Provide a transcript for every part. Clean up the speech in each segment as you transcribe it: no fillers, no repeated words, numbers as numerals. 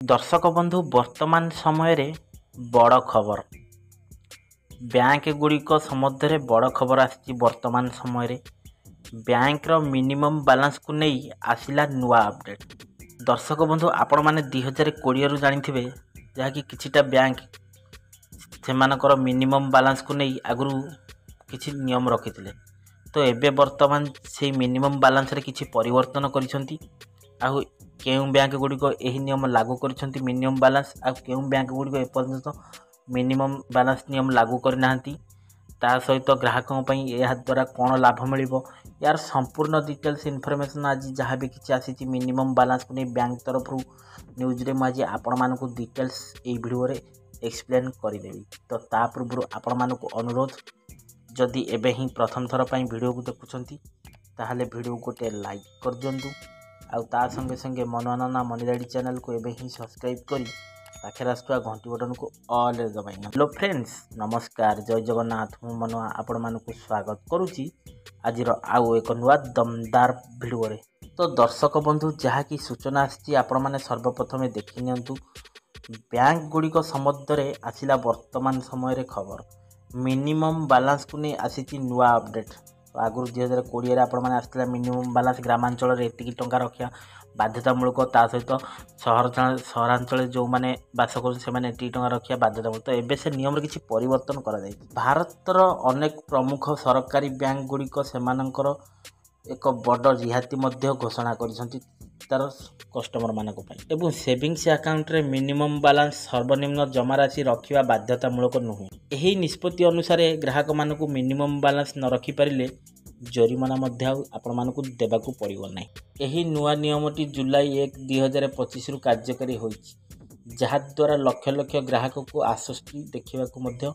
दर्शक बंधु वर्तमान समय रे बड़ खबर बैंक गुड़िक सम्बन्ध बड़ खबर आसी वर्तमान समय रे बैंक रो मिनिमम बैलेंस को नहीं आसिला नुआ अपडेट। दर्शक बंधु आपण मैंने 2020 रु जानी जहाँकि किछिटा बैंक से मिनिमम बैलेंस को नहीं आगु किछि नियम रखी तो एबे वर्तमान से मिनिमम बैलेंस रे किछि परिवर्तन करिसंती आउ केउं बैंक गुड़िक यही नियम लागू करिसंती मिनिमम बैलेंस आ केउं बैंक गुड़िक एपर्यंत मिनिमम बैलेंस नियम लागू करना ता सहित ग्राहकों पई यह द्वारा कौन लाभ मिलिबो यार संपूर्ण डिटेल्स इनफॉरमेशन आज जहाँ भी किसी आसी मिनिमम बैलेंस को नहीं बैंक तरफ न्यूज रे आज आपण मानकु डिटेल्स ए वीडियो रे एक्सप्लेन करदेवी। तो ता पूर्व आपण मानकु अनुरोध जदि एबे ही प्रथम थर पई वीडियो को देखुछंती ताहले वीडियो गोटे लाइक कर दियंतु आउ ता संगे संगे मनोनना मनीराडी चैनल को एबे ही सब्सक्राइब करी पाखे आसुआ घंटी बटन को ऑल रे दबाई। हेलो फ्रेंड्स नमस्कार जय जगन्नाथ मु मनोआ आपण मानकु स्वागत करूची आज आउ एक नुआ दमदार वीडियो रे। तो दर्शक बंधु जहाँ की सूचना आसी आपण माने सर्वप्रथम देखि नियंतु बैंक गुड़िक सम्बन्ध में आसिला वर्तमान समय रे खबर मिनिमम बैलेंस को नहीं आसी नुआ अपडेट। तो आगुरी 2020 आपण आसला मिनिमम बैलेंस ग्रामांचल एतिकी टंका रखा बाध्यतामूलक ता सहित सहरांचल जो मैंने बास कर टंका रखा बाध्यतामूलक। तो एबे से नियम किसी परिवर्तन कर भारतर अनेक प्रमुख सरकारी बैंक गुड़िक सेमानंकर एक बड़ रिहाती घोषणा कर तार कस्टमर मानक एवं सेविंग्स अकाउंट रे मिनिमम बैलेंस सर्वनिम्न जमा राशि रखिबा बाध्यतामूलक नुहे। यही निष्पत्ति अनुसार ग्राहक मानक मिनिमम बैलेंस न रखि पारिले जरिमाना आपण मानक देबाकू पड़िबो नै। यही नुआ नियमटी जुलाई 1 2025 रु कार्यकारी होइछि जहा द्वारा लक्ष लक्ष ग्राहक को आश्वस्ति देखिबाकू मध्य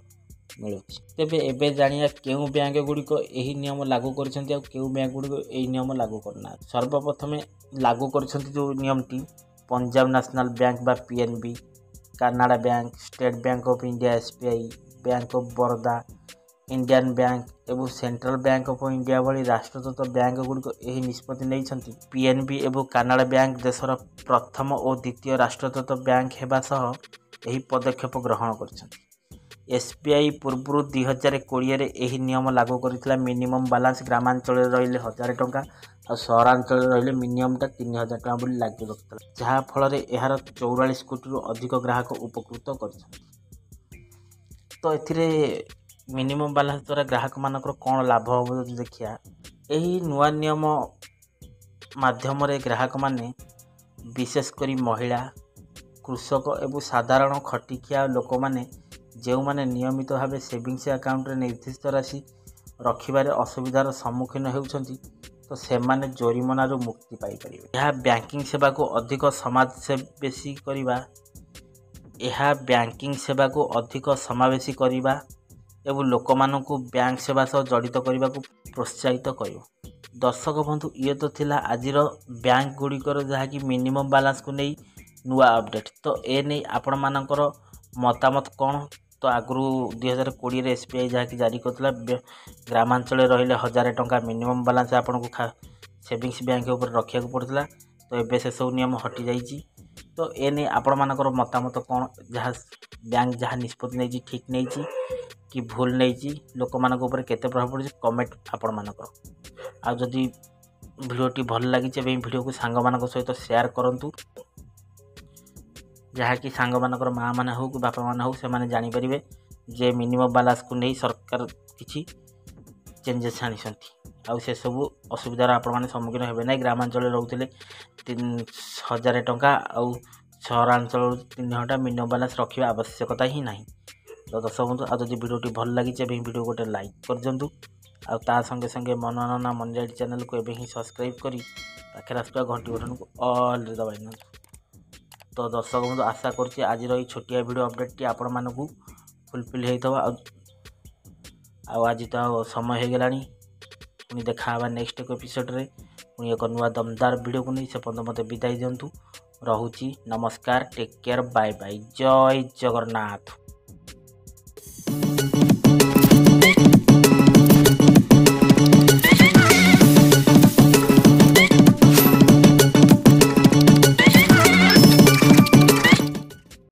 मिलुछि। तेबे एबे जानिया केउ बैंक गुड़िक यही नियम लागू करछन्ती आ केउ बैंक गुड़िक यही नियम लागू करना। सर्वप्रथम लागू करछन्ती जो नियमटी पंजाब नेशनल बैंक बा PNB, Canada bank, state bank of India SBI, bank of Baroda, Indian bank एवं सेंट्रल बैंक ऑफ इंडिया भली राष्ट्रदत्त बैंक गुड़िक यही निष्पत्ति नहीं। पीएनबी एवं कनाडा बैंक देशर प्रथम और द्वितीय राष्ट्रदत्त बैंक हेबा सह यही पदक्षेप ग्रहण करछन्ती। एसबीआई पूर्व 2020 रे यही नियम लागू करथिला मिनिमम बैलेंस ग्रामांचल रहिले 1000 टंका और सहरांचल रहिले मिनिममटा 3000 टंका बोली लागू रखितला जहाँ फल यार 44 कोटी रु अधिक ग्राहक उपकृत करछन्ती। तो एथिरे मिनिमम बैलेंस द्वारा ग्राहक मानकर कौन लाभ हो देखिया यही नुआ नियम माध्यम रे ग्राहक माने विशेषकर महिला कृषक एवं साधारण खटिकिया लोक माने जो माने नियमित भाव सेविंग्स अकाउंट रे निर्दिष्ट राशि रखिबारे असुविधार सम्मुखीन होउछन्ती तो सेमाने जरिमाना रो मुक्ति पाई परिबे। यह बैंकिंग सेवा को अधिक समावेशी करिबा बैंकिंग सेवा को अधिक समावेशी करिबा एवं लोक मानकु बैंक सेवा सह जड़ित करने को प्रोत्साहित कर। दर्शक बंधु ये तो थिला आजिर बैंक गुड़िकर जहाँकि मिनिमम बैलेंस को नहीं नुआ अपडेट। तो ए नहीं आपण मानकर मतामत कौन। तो आगु 2020 एसबीआई जहाँकि जारी करता ग्रामांचल रहिले 1000 टंका मिनिमम बैलेंस आपन को सेविंग्स बैंक ऊपर रखा पड़ता। तो एबे से सब नियम हटि जाइए। तो ए नहीं आपण मानकर मतामत कौन जहाँ बैंक जहाँ निष्पत्ति नहीं ठीक नहीं कि भूल नहीं लोक मान केते प्रभाव पड़े कमेंट आपण मानकर। आ जदि वीडियोटी भल लगी वीडियो को सांग मान सहित शेयर करंतु जहाँकि सांग मानकर माँ मैंने हो कि बापा मैंने हो से जानीपर जे मिनिमम बैलेंस को नहीं सरकार किसी चेंजेस आनी आउ से सब असुविधार आपण मैंने सम्मुखीन हे ना। ग्रामांचल रोते 3000 टंका आउ सहरांचल 3 घंटा मिनिमम बैलेंस रखा आवश्यकता ही ना। तो दर्शक बंधु आज जब वीडियो भल लगी वीडियो गोटे लाइक कर दिंतु आ ता संगे संगे मनोनना मनीराडी चैनल को एबे ही सब्सक्राइब करी पाखे आसुआ घंटी बटन को ऑल रे दबाई दियंतु। तो दर्शक बंधु आशा करुच्ची आज छोटिया वीडियो अपडेट टी आपण मानकु फुलफिल होइतबा आज तो समय हो गलानी पुणी देखा नेक्स्ट एपिसोड रे पुणी एक नुआ दमदार वीडियो को नहीं से पर्यंत मते विदाई दियंतु। रहुची नमस्कार टेक केयर बाय बाय जय जगन्नाथ।